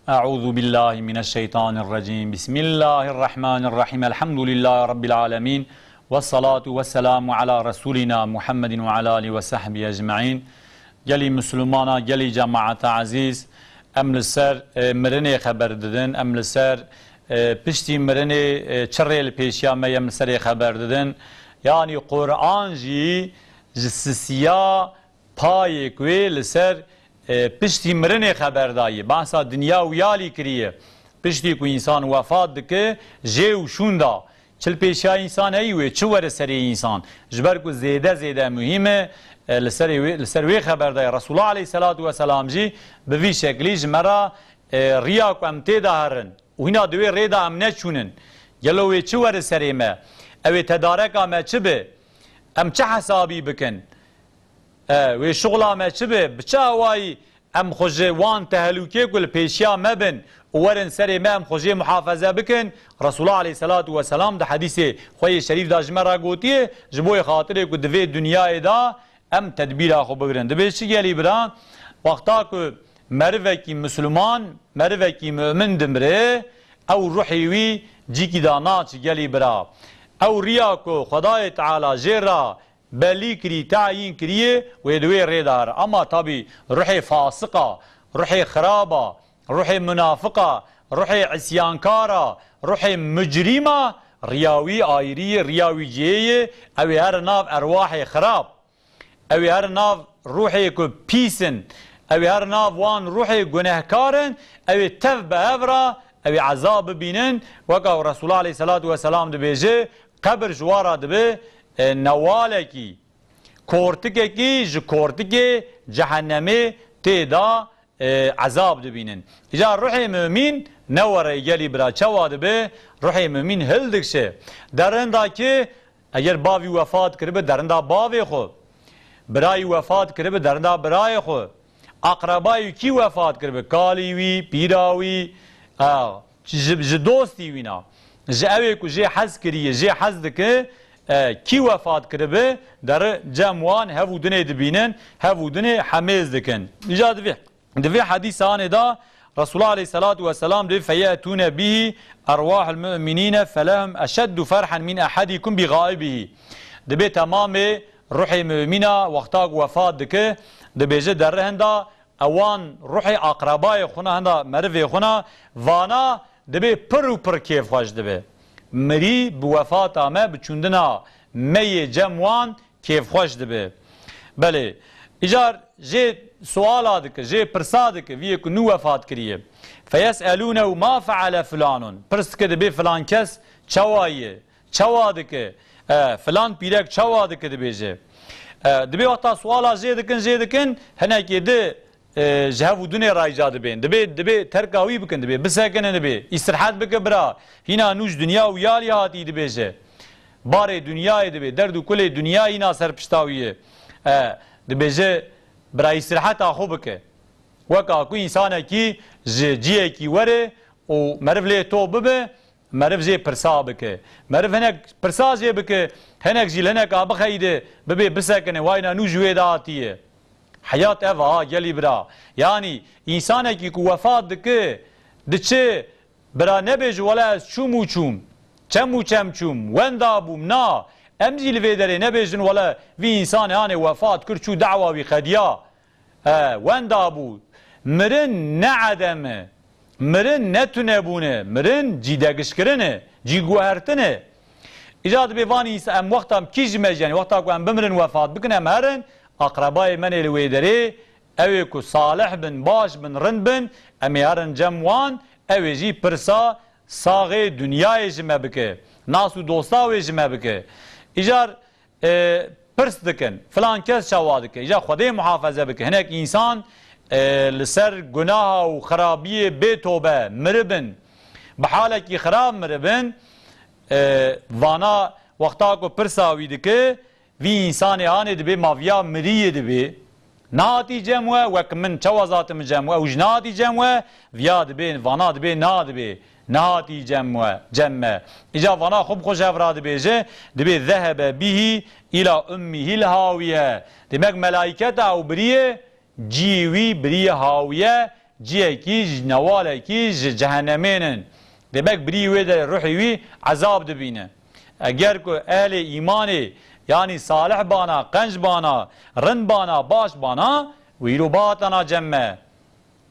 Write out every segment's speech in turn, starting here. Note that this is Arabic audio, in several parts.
أعوذ بالله من الشيطان الرجيم بسم الله الرحمن الرحيم الحمد لله رب العالمين والصلاة والسلام على رسولنا محمد وعلى آله وصحبه أجمعين جلي مسلمانا جلي جماعة عزيز أم لسر مرني خبر ددن أم لسر پشتی مرني چرل پیشیا میم لسر خبر ددن يعني قرآن جي جسسيا پای کوی لسر پشتی مرنه خبرداری بحثا دنیا و یالی کریه پشتی کو انسان وفات دکه جه و شوندا چل پیشای انسان ایوه چه ور سری انسان جبر کو زیده مهمه لسر وی خبرداری رسول الله علیه الصلاة والسلام جی به وی شکلی جمرا ریا کو امته دهرن و هینا دوی ریدا ام نچونن جلوی چه ور سری ما اوی تدارک ما چه به ام چه حسابی بکن و شغل ما چبه بچاوای ام خوجه وان تهلوکه کل پیشیا مبن ورن سری ما ام خوجه محافظه بکن رسول الله علیه الصلاة والسلام ده حدیث خوی شریف دا جمرا گوتیه جبوی خاطره که دوی دنیای دا ام تدبیر آخو بگرن ده بیشی گلی بران وقتا که مروکی مسلمان مروکی مؤمن دمره او روحیوی جی کی دانا چی گلی برا او ریا کو خدای تعالی جیرا بلی کری تعیین کریه و دوی ریدار اما طبی روح فاسقه روح خرابه روح منافقه روح عصیانکاره روح مجرمه ریاوی آیری ریاوی جیه اوی هر ناف ارواح خراب اوی هر ناف روحی که پیسن اوی هر ناف وان روحی گنهکارن اوی تف به افرا اوی عذاب بینن وکا رسول الله علیه الصلاة والسلام دبیجه قبر جوارا دبه نوالکی کورتکی ج کورتکی جهنمی تیدا عذاب دبینن اجا روح مؤمن نوره گلی برا چواد به روح مؤمن هلدکشه درنده که اگر باوی وفات کرده درنده باوی خو برای وفات کرده درنده برای خو اقربای کی وفات کرده کالیوی پیراوی ج دوستی وینا ج اوی کو ج حز کریه ج حز دکه کی وفات کرده در جمعان هفودنه دبینن هفودنه حمیز دکن ایجاد دوی حدیث آنه دا رسول الله علیه الصلاة والسلام دوی فیأتون به ارواح المؤمنین فلهم اشد فرحا من احدکم بغائبه دوی تمام روح مؤمنه وقتا وفات دکه دوی جه در هنده اوان روح اقربای خونه هنده مروی خونه وانا دوی پر و پر کیف خوش دوی مری بوفات آمه بچوندنا می جموان کیف خوش دبه بله اجار جه سوال آدکه جه پرسادکه ویه که نو وفات کریه فیسألونه ما فعل فلانون پرس که دبه فلان کس چوایه چوادکه فلان پیرک چوادکه دبه جه دبه وقتا سوالا جه دکن هنه که ده جهو دنیا رایجا دبین دبی ترکاوی بکن دبی بسکنه دبی استراحت بک برا هینا نوش دنیا و یالی هاتی دبیجه بار دنیای دبی درد و کل دنیا هینا سرپشتاویه دبیجه برا استراحت آخو بک وکا کو انسان کی جیه کی وره و مرف لی تو ببه مرف جی پرسا بک مرف هنک پرسا جی بک هنک جیل هنک آبخ ایده ببی بسکنه واینا نوش ویداتیه حیات افا گلی برا یعنی انسانه که وفات دکه دچه برا نبیج ولا از چوم و چوم چم و چم چوم وندا بوم نا امزی لویدره نبیجن ولا وی انسان یعنی وفات کرچو دعوا وی خدیا وندا بو مرن نعدمه مرن نتونه بونه مرن جیدگش کرنه جیگوهرتنه ایجاد بیوانی ام وقتام کیج مجانی وقتا که ام بمرن وفات بکنم هرن اقربای من الویدری اوی کو صالح بن باش بن رند بن امی هرن جموان اوی جی پرسا ساغه دنیای جمع بکه ناسو دوستاوی جمع بکه ایجار پرس دکن فلان کس شوادکه ایجار خودی محافظه بکه هنک انسان لسر گناه و خرابی بی توبه مربن بحالکی خراب مربن وانا وقتا کو پرساوی دکه وی انسان آنه دبی مافیا مریه دبی ناتی جمعه وک من چوازات من جمعه و جناتی جمعه ویا دبی وانا دبی نا دبی ناتی جمعه ایجا وانا خوب خوش افراد بیجه دبی ذهب به الى امه الهاویه دمک ملائکت او بریه جیوی بریه هاویه جيه كيج نواله كيج جهنمين دبك بري ويدا روحي وي عذاب دبينه اگر کو اهل ایمانی یعنی صالح بانا قنج بانا رند بانا باش بانا ویرو باتنا جمع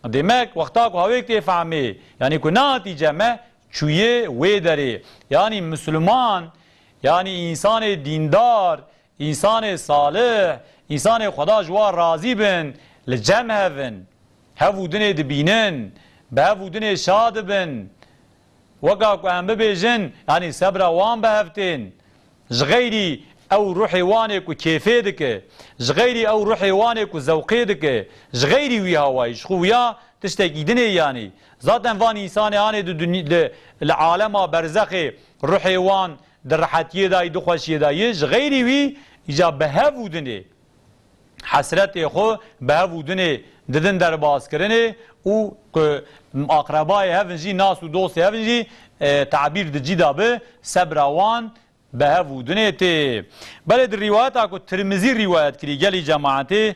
demek وقتا کو هویک تفهمی یعنی کو نتیجه ما چویه وی داره یعنی مسلمان یعنی انسان دیندار انسان صالح انسان خدا جوار راضی بن لجمع هفن هفودن دبینن به هفودن شاد بن وقا کو ام ببیجن یعنی صبر وان به هفتین جغیری او روحي وانك وكيفيدك جغيري او روحي وانك وذوقيدك جغيري ويا وايش خويا تشتكي دني يعني ذاتن فان انسان يعني العالم برزخي روحي وان درحتيه داي دخوشيه داي جغيري وي اجا بهفو دني حسرت خو بهفو دني ددن در باز کرنه او اقربای هفنجي ناس و دوست هفنجي تعبير دجي دا به صبروان بهفو دنيتي بلد الروايات اكو ترمزي روايات كري جلي جماعتي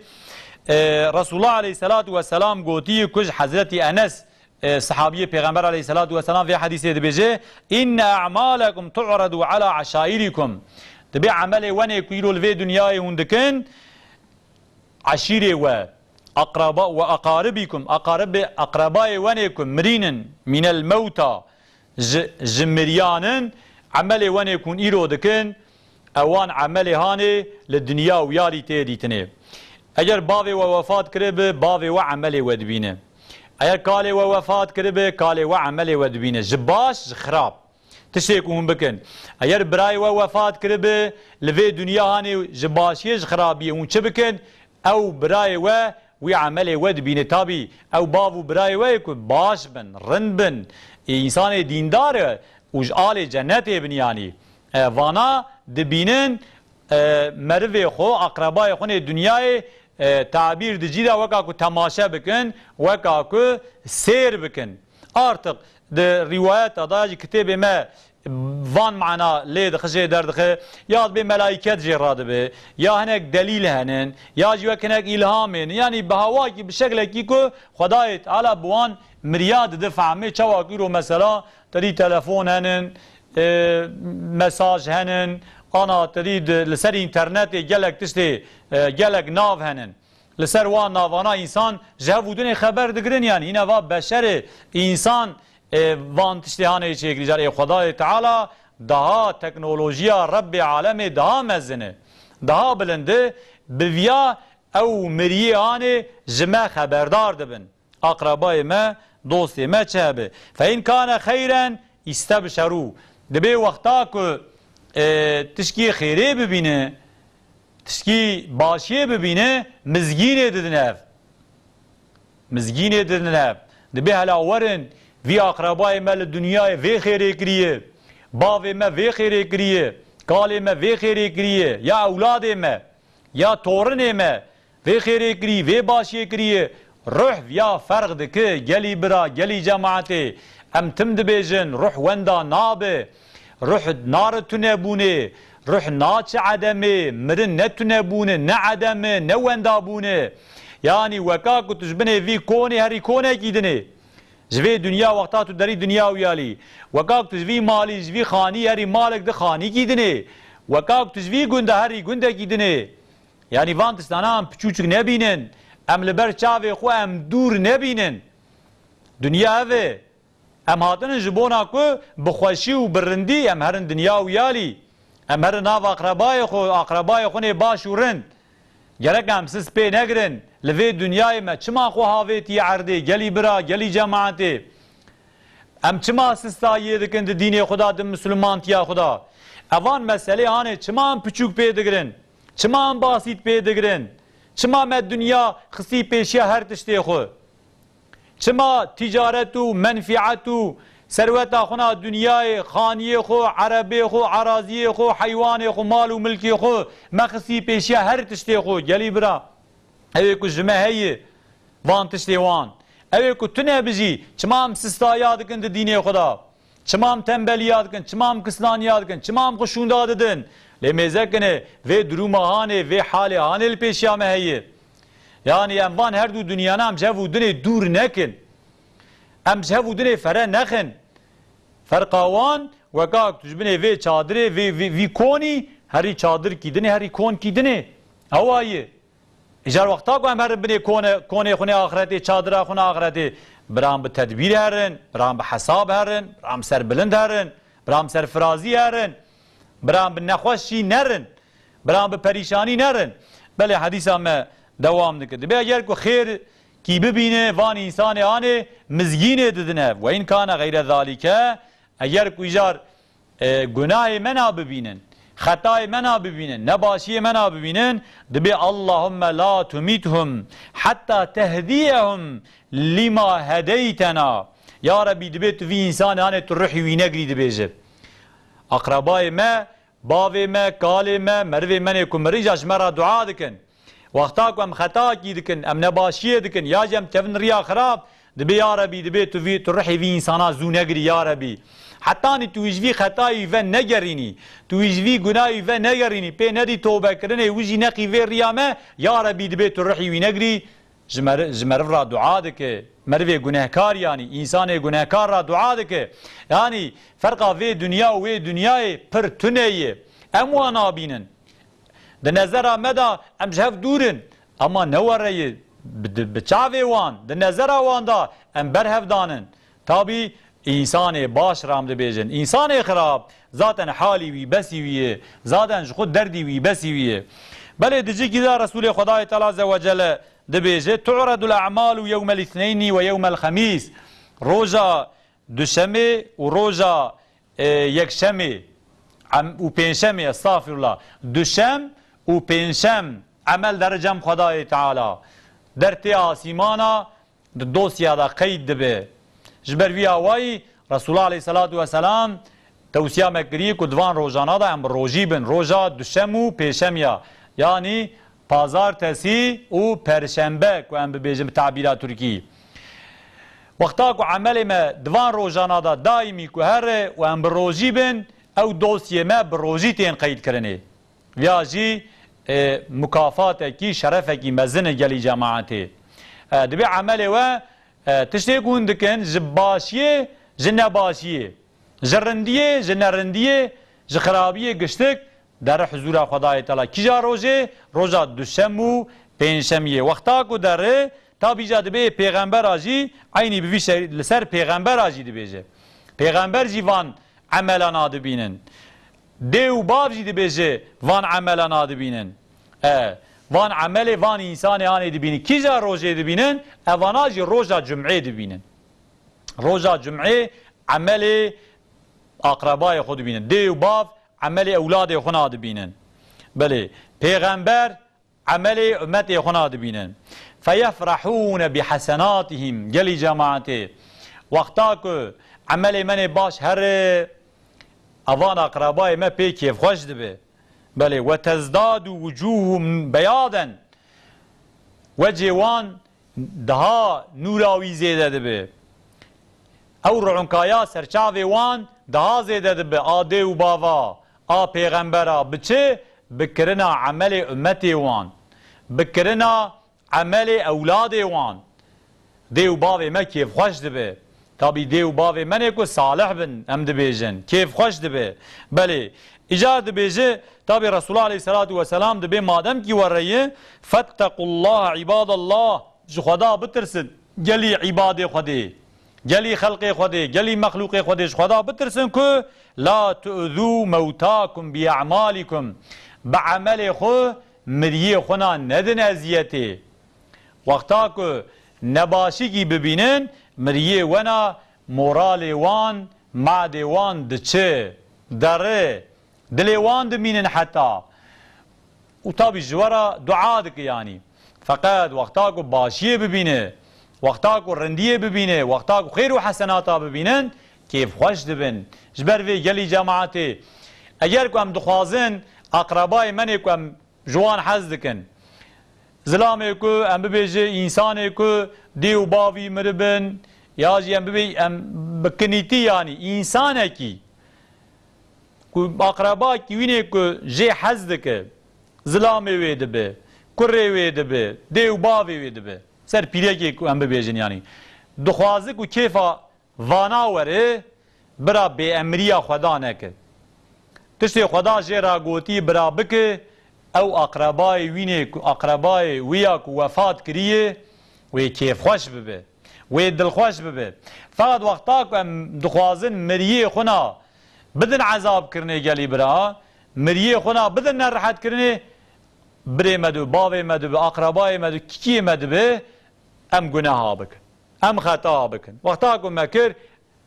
رسول الله عليه الصلاة والسلام قوتي كج حضرتي أنس صحابي پیغمبر عليه الصلاة والسلام في حديث بيجي إن أعمالكم تعرض على عشائركم تبي عمل وني كيلو الفي دنياي هندكن عشيري و أقرباء وأقاربكم أقرباء ونيكم مرين من الموتى جمريان عملي وان يكون إيرو دكن اوان عملي هاني للدنيا ويالي تيديتني اگر باوي ووفات كرب باوي وعملي ودبينه اگر كالي ووفات كرب كالي وعملي ودبينه جباش خراب تشيكون بكن اگر براي ووفات كرب لفي دنيا هاني جباشيج خرابيه ونش بكن او براي وعملي ودبينه تابي او باو براي ويكون باش بن رن بن انسان ديندار وج آل جنت ابن يعني وانا دبینن مروی خو اقربای خو دنیای تعبیر دجیدا وکا کو تماشا بکن وکا کو سیر بکن artık de rivayet adacı kitabı me van معنا لید خجه درد یا به ملائکت جراد به یا هنک دلیل هنن یا جو کنک الهام یعنی به هوا کی به شکل کی کو خدای تعالی بوان مریاد دفع می چوا کی رو مثلا تری تلفن هنن مساج هنن انا تريد لسر انترنت جلك تشتي جلك ناف هنن لسر وان نافانا انسان جهودن خبر دگرن يعني هنا وا بشر انسان وان تشتي هانه چيكري جار خدای تعالی daha teknolojiya Rabbi alemi daha mezine daha bilindi bivya او مریه آنه جمع خبردار دبن اقربای ما دوستی ما چهبه فإن كان خيرا استبشروا دبی وقتا که تشکی خیره ببینه تشکی باشیه ببینه مزگینه ددنه مزگینه ددنه دبی هلا ورن وی اقربای ما لدنیای وی خیره کریه باوی ما وی خیره کریه کالی ما وی خیره کریه یا اولاد ما یا تورن ما وی خیره کریه وی باشیه کریه روح یا فرق دکه گلی برا گلی جماعته ام تم دبیجن روح وندا نابه روح نار تنبونه روح ناچ عدمه مرن نتنبونه نعدمه نوندابونه يعني وكاكو تجبنه في كوني هري كوني كيدنه جوي دنيا وقتاتو داري دنيا ويالي وكاكو تجوي مالي جوي خاني هري مالك ده خاني كيدنه وكاكو تجوي گنده هري گنده كيدنه يعني وانتستانا ام پچوچك نبينن ام لبر چاوه خو ام دور نبينن دنيا هفه ام هاتن جبونا کو بخوشی و برندی ام هرن دنیا و یالی ام هرن ناو اقربای خو نه باش و رند گرک ام سس پی نگرن لوی دنیای ما چما خو هاویتی عرده گلی برا گلی جماعته ام چما سستایه دکن دین خدا د مسلمان تیا خدا اوان مسئله هانه چما ام پچوک پی دگرن چما ام باسیت پی دگرن چما مد دنیا خسی پیشی هر تشتی خو چما تجارت و منفعت و ثروت اخونا دنیای خانیه خو عربی خو عراضی خو حیوان خو مال و ملکی خو مخصی پیشی هر تشتی خو گلی برا اوی کو جمعه هی وان تشتی وان اوی کو تنه بجی چما هم سستایات کن دین خدا چما هم تنبلیات کن چما هم کسلانیات کن چما هم خشونداد دن لمیزه کنه وی درومهانه وی حاله هانه پیشی همه هی yani emvan her du dünyanam cevudune dur nekin ام جهو دنه فره نخن فرقاوان وکاک تجبنه وی چادره وی کونی هری چادر کی دنه هری کون کی دنه اوایه اجار وقتا کو هم هر بنه کونه خونه آخرتی چادره خونه آخرتی برام به تدبیر هرن برام به حساب هرن برام سر بلند هرن برام سر فرازی هرن برام به نخوشی نرن برام به پریشانی نرن بله حدیث هم دوام نکرده به اگر کو خیر کی ببینه وان انسان آنه مزگینه ددنه و این کان غیر ذالکه اگر کو ایجار گناه منا ببینن خطای منا ببینن نباشی منا ببینن دبی اللهم لا تمیتهم حتی تهدیهم لما هدیتنا یا ربی دبی تو وی انسان آنه تو روحی وی نگری دبیجه اقربای ما باوی ما کالی ما مروی منی که مریجاش مرا دعا دکن وقتا که ام خطا کی دکن ام نباشی دکن یا جم تفن ریا خراب دبی یا ربی دبی تو روحی وی انسانا زو نگری یا ربی حتی تو ایجوی خطایی و نگرینی تو ایجوی گناهی و نگرینی پی ندی توبه کرنه ویجی نقی و ریامه یا ربی دبی تو روحی وی نگری جمرف را دعا دکه مروی گناهکار یعنی انسان گناهکار را دعا دکه یعنی فرقا وی دنیا و وی دنیای پر تنیه اموانا بینن ده نظر مدا ام جهف دورن اما نوره بچاوه وان ده نظر وان دا ام برهف دانن تابی انسان باش رام ده بیجن انسان خراب ذاتن حالی وی بسی ویه ذاتن خود دردی وی بسی ویه بله دجی که رسول خدای تعالی عز وجل دبیجه تعرض الاعمال یوم الاثنین و یوم الخمیس روزا دوشنبه و روزا یکشنبه و پنجشنبه استغفر الله دوشنبه و پنجشنبه عمل در جمع خدای تعالی در تی آسیمانا دوسیا دا قید دبه جبر وی آوائی رسول الله علیه الصلاة والسلام توصیه مکری که دوان روزانا دا ام روزی بن روزا دوشنبه و پنجشنبه یعنی پازارتسی و پرشنبه که ام ببیجم تعبیرات ترکی وقتا که عمل ما دوان روزانا دا دائمی که هر و ام بروزی بن او دوسیه ما بروزی تین قید کرنه ویاجی مکافات کی شرف کی مزن گلی جماعته دبی عمل و تشتی کن دکن جباشیه جنباشیه جرندیه جنرندیه جخرابیه گشتک در حضور خدای تعالی کجا روزه روزا دوشنبه و پنجشنبه وقتا کو در تا بیجا دبی پیغمبر آجی عینی بوی لسر پیغمبر آجی دبیجه پیغمبر جیوان عملنا دبینن دیو باب جی دبیجه وان عملنا دبینن وان عمل وان انسان آنی دبینن کجا روزه دبینن اوانا جی روزا جمعه دبینن روزا جمعه عمل اقربای خود دبینن دیو باب عمل اولاد خنا دبینن بله پیغمبر عمل امت خنا دبینن فیفرحون بحسناتهم گلی جماعته وقتا که عمل من باش هر اوان اقربای ما پی کیف خوش دبه بله و تزداد وجوههم بیادا وجه وان دها نوراوی زیده دبه او رعنکایا سرچاوی وان دها زیده دبه آده و باوا آ پیغمبرا بچه بکرنا عمل امتی وان بکرنا عمل اولاد وان دیو باوی ما کیف خوش دبه تابی دیو باوی منه کو صالح بن ام دبیجن کیف خوش دبه بله اجازه دبیجه تابی رسول الله علیه الصلاة والسلام دبی مادم کی ورایه فاتقوا الله عباد الله جو خدا بترسن گلی عباد خودی گلی خلق خودی گلی مخلوق خودی خدا بترسن که لا تؤذوا موتاکم باعمالکم بعمل خو مریه خونا ندن ازیته وقتا که نباشی کی ببینن مریه ونا مورال وان معد وان دچه دره دل وان دمینن حتی و تابی جوارا دعا دک یعنی فقط وقتا که باشیه ببینه وقتا که رندیه ببینه وقتا که خیر و حسناتا ببینن کیف خوش دبن جبر وی گلی جماعته اگر که هم دخوازن اقربای منی که هم جوان حز دکن ظلامه که هم ببیجه انسانه که دیو باوی مربن یا جی هم بکنیتی یعنی انسانه کی که اقربا کی وینه که جه حز دکه ظلامه ویده به کره ویده به دیو باوی ویده به سر پیره که هم ببیجن یعنی دخوازک و کیفا وانا وره برا بی امریا خدا نکد تشتی خدا جیرا گوتی برا بکه او اقربای وینه اقربای ویا که وفات کریه و کیف خوش ببه و دل خوش ببه فقط وقتا که دخوازن مریه خونا بدن عذاب کرنه گلی برا مریه خونا بدن نرحت کرنه بری مدو باوی مدو به اقربای مدو کی مدو به ام گناه بکن ام خطا بکن وقتا که مکر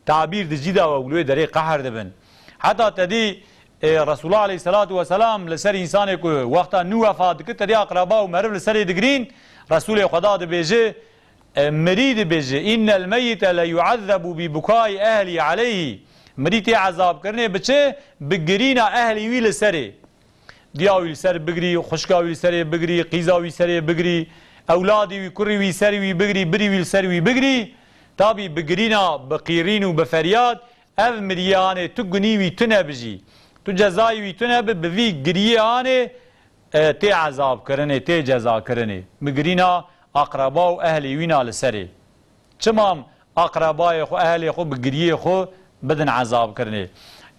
تعبیر دجیدا و اولوی داری قهر دبن حتی تدی رسول الله علیه السلام لسر انسان که وقتا نو وفات که تدی اقربا و مرب لسر دگرین رسول خدا ده بیجه مرید بیجه این المیت لیعذب ببکای اهلی علیه مرید عذاب کرنه بچه بگرین اهلی وی لسره دیاوی لسر بگری خشکاوی لسر بگری قیزاوی لسر بگری اولادی وی کری وی سر وی بگری بری وی لسر وی بگری تابی بگرینا بقیرین و بفریاد او مریانه تو گنیوی تو نبجی تو جزایوی تو نب بوی گریانه تی عذاب کرنه تی جزا کرنه مگرینا اقربا و اهلی وینا لسره چمام اقربای خو اهلی خو بگریه خو بدن عذاب کرنه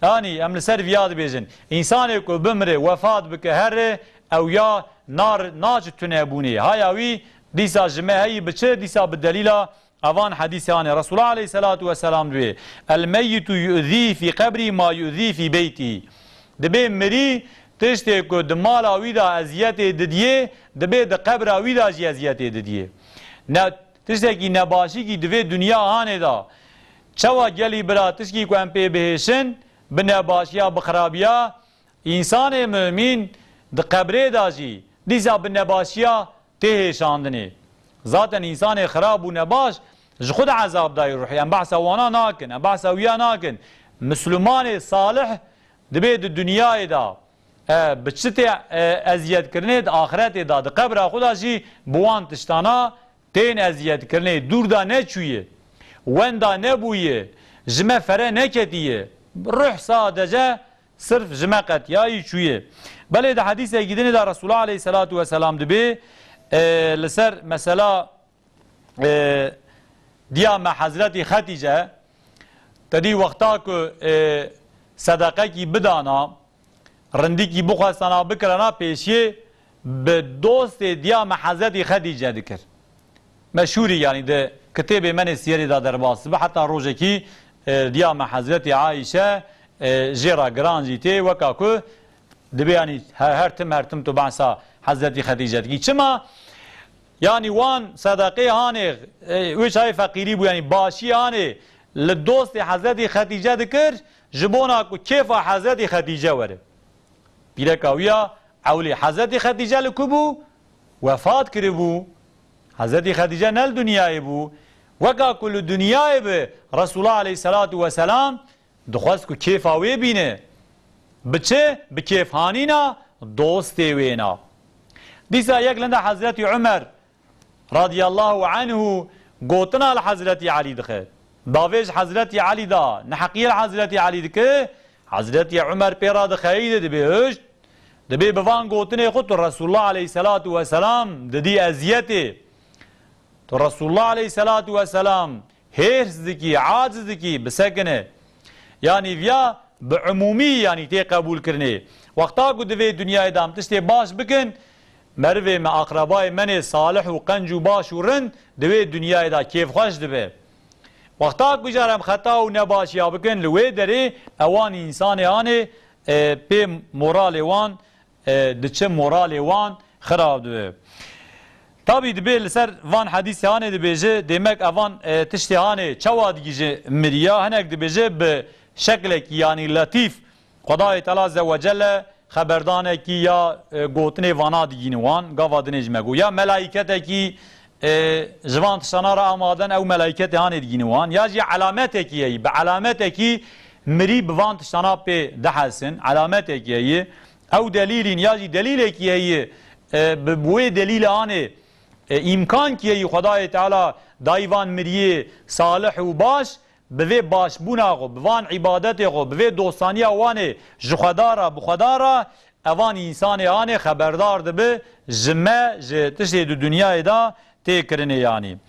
یعنی ام لسر ویاد بیجن انسانی که بمره وفات بکه هر او یا نار ناج تو نبونه هایاوی دیسا جمعه هی بچه دیسا بدلیلا اوان حدیثان رسول الله علیه السلام دوی المیت یؤذی فی قبری ما یؤذی فی بیتی دبی مری تشتی که دمال آویدا ازیت ددیه دبی د قبر آویدا جی ازیت ددیه نه تشتی که نباشی که دوی دنیا آنه دا چوا گلی برا تشکی که ام پی بهشن بنباشیا بخرابیا انسان مؤمن د قبره دا جی دیزا بنباشیا تهشاندنه ذاتن انسان خراب و نباش خود عذاب دای روحی ام بحث وانا ناکن ام بحث ویا ناکن مسلمان صالح دبید دنیای دا بچت ازیت کرنه آخرت دا د قبر خدا جی بوان تشتانا تین ازیت کرنه دور دا نچویه وندا نبویه جمع فره نکتیه روح سادجه صرف جمع قتیایی چویه بله دا حدیث ایگیدنی دا رسول الله علیه السلام دبی لسر مثلا دیام حضرت خدیجه تدی وقتا که صدقه کی بدانا رندی کی بخواستانا بکرنا پیشیه به دوست دیام حضرت خدیجه دکر مشهوری یعنی ده کتاب من سیری دا در باسبه حتی روزه کی دیام حضرت عایشه جیرا گرانجی تی وکا که دبی یعنی هر تم تو بحثا حضرت خدیجه کی چما یعنی وان صدقه هانه ویش های فقیری بو یعنی باشی هانه لدوست حضرت خدیجه دکر جبونا کو کیف حضرت خدیجه وره بیرکاویا اولی حضرت خدیجه لکبو وفات کربو حضرت خدیجه نل دنیای بو وکا کل دنیای به رسول الله علیه السلام دخواست کو کیف آوی بینه بچه بکیف هانینا دوست وینا دیسا یک لنده حضرت عمر رضی الله عنه گوتنا لحضرت علی دخل داویج حضرت علی دا نحقیل حضرت علی دکه حضرت عمر پیرا دخیده دبیهش دبی بوان گوتنه خود رسول الله علیه السلام ددی ازیته تو رسول الله علیه السلام هرس دکی عاجز دکی بسکنه یعنی ویا بعمومی یعنی تی قبول کرنه وقتا کو دوی دنیا دام تشتی باش بکن مروه ما اقربای من صالح و قنج و باش و رند دوی دنیای دا کیف خوش دبه وقتا کجارم خطا و نباشیا بکن لوی داره اوان انسان آنه پی مورال وان دچه مورال وان خراب دبه تابی دبه لسر وان حدیث آنه دبیجه دیمک اوان تشتی آنه چوا دیگیجه مریا هنک دبیجه به شکل یعنی لطیف خدای تعالی عزوجل خبردانه کی یا گوتنه وانا دیگین وان گاوا دنج مگو یا ملائکت کی جوان تشنا را آمادن او ملائکت هان دیگین وان یا جی علامت کی به علامت کی مری بوان تشنا په دحسن علامت کی او دلیل یا جی دلیل کی به بوی دلیل آن امکان کی خدای تعالی دایوان مری صالح و باش به باش بونا غو بوان عبادت غو به دوستانی اوانه جخدارا بخدارا اوان انسان آنه خبردار ده به جمع تشتی دو دنیای دا تکرنه یعنی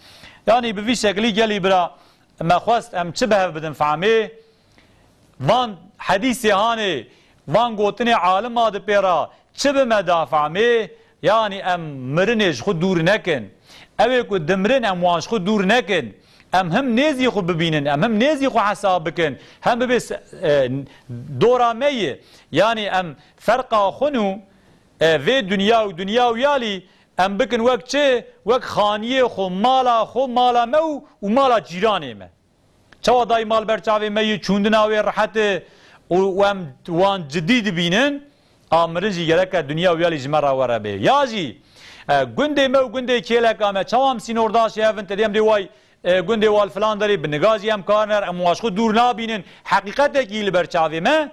يعني بفي شكلي قالي برا ما خواست ام تشبه بدن فهمي وان حديثي هاني وان قوتني عالم هذا بيرا تشبه مدى فهمي يعني ام مرنج خود دور نكن اوه كو دمرن ام واش خود دور نكن هم نيزي خو ببينن هم نيزي خو حساب بكن هم بس دورا مي يعني فرقا خنو في دنيا ودنيا ويالي بكن وقت چه وقت خانيه خو مالا مو ومالا جيرانه ما چوا داي مال برچاوي مي چوندنا و راحت وان جديد بينن امرجي يرك دنيا ويالي جمرا ورا بي ياجي گنده مو گنده كيلك اما چوام سينورداش يفن تديم دي واي گنده وال فلان داري بنگازي هم كارنر ام واشخو دور نابينن حقيقته كي لبرچاوي ما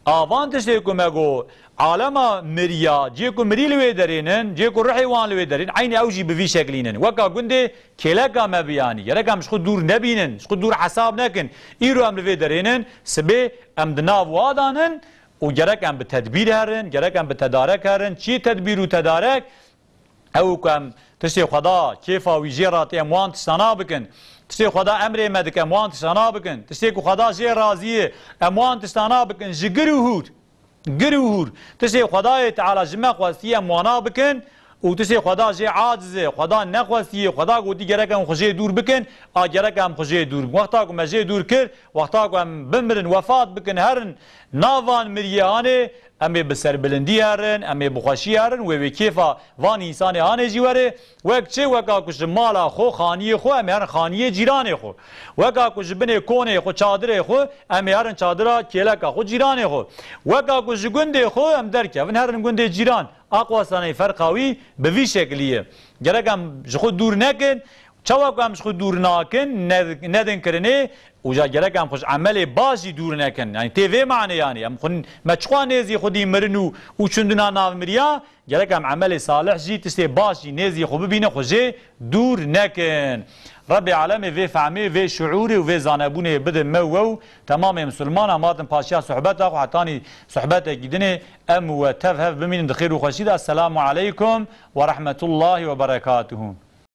آوانتش دیکو مگو عالم مریا جیکو مری لوی درینن جیکو روحی وان لوی درین عین اوجی بوی شکلینن وکا گنده کلاکا مبیانی یرکا مش خود دور نبینن مش خود دور حساب نکن ایرو ام لوی درینن سبی ام دناو وادانن و یرک ام بتدبیر هرن یرک ام بتدارک هرن چی تدبیر و تدارک او کم تشتی خدا کیفا وی جیرات اموان تستانا بکن تشتي خدا امر مدك اموان تستانا بكن تشتي خدا جي راضيه اموان تستانا بكن جروهور تشتي خدا تعالى جمع قواسيه اموانا بكن وتشتي خدا جي عاجزه خدا نقواسيه خدا قوتي جركم خجي دور بكن جركم خجي دور وقتاكم مجي دور كر وقتاكم بمرن وفات بكن هرن نافان مريانه امي بسر بلندي هرن امي بخوشي هرن و كيفا وان انسان هانه جواره وك چه وكا كش مالا خو خانيه خو امي هرن خانيه جيرانه خو وكا كش بني كونه خو چادره خو امي هرن چادره كيلكا خو جيرانه خو وكا كش گنده خو ام دركه ون هرن گنده جيران اقوا سنه فرقاوي بوي شكليه جركم خو دور نكن چاوكم خو دور ناكن ندن كرنه وجا جركم خوش عمل باشي دور نكن يعني تي معنى يعني ام خن مچخوا نيزي خودي مرنو و چندنا ناو مريا جركم عمل صالح جي تسي باشي نيزي خو ببينه خوجي دور نكن رب العالمين في فهمي في شعوري وفي زانبوني بده مو تمام مسلمان اماتن باشا صحبتك وحتاني صحبتك جدني ام وتفهف بمين خير وخشيد السلام عليكم ورحمه الله وبركاته.